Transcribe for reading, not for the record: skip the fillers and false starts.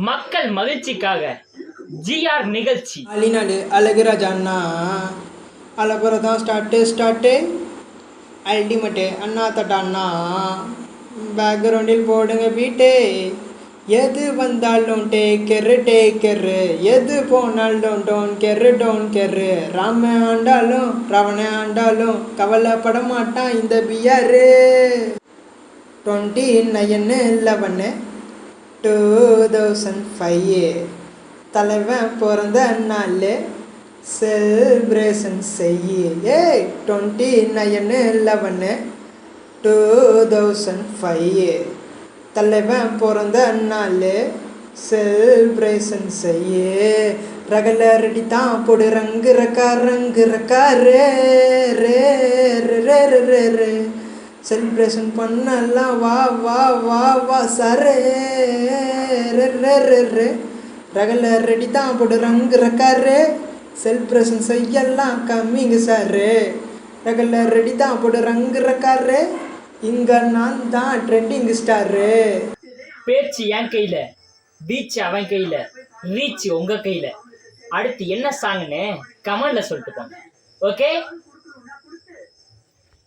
மக்கள் மகிழ்ச்சிக்காக ஜிஆர் நிகழ்ச்சி. அலிநாடு Azhaguraja அலப்புறதான் start ultimate அண்ணா தட்டாண்ணா பேக்ரவுண்டில் போடுங்க பீட்டே. எது வந்தாலும் டேக்கரு எது போனாலும் டோன் கெரு ராம ஆண்டாலும் ரவண ஆண்டாலும் கவலைப்பட மாட்டான் இந்த பியாரு. 29/11/2005 தலைவன் பிறந்த நாள் செலிப்ரேஷன் செய்ய. 29/11/2005 தலைவன் பிறந்த நாள் செலிப்ரேஷன் செய்ய. ரெடி தான் போடு ரங்கு ரக்கா ரே ரே ரே ரே ரே செலிப்ரேஷன் பண்ணலாம் வா வா வா வா சாரே ரெடி தான் போடு ரங்கு ரக்காரு செலிப்ரேஷன் செய்யலாம் கம்மிங்க சாரு. ரெடி தான் போடு ரங்கு ரக்காரு இங்க நான் தான் ட்ரெண்டிங் ஸ்டாரு. பேச்சு என் கையில, பீச் அவன் கையில, ரீச் உங்க கையில. அடுத்து என்ன சாங்னு கமெண்ட்ல சொல்லிட்டு போங்க. ஓகே.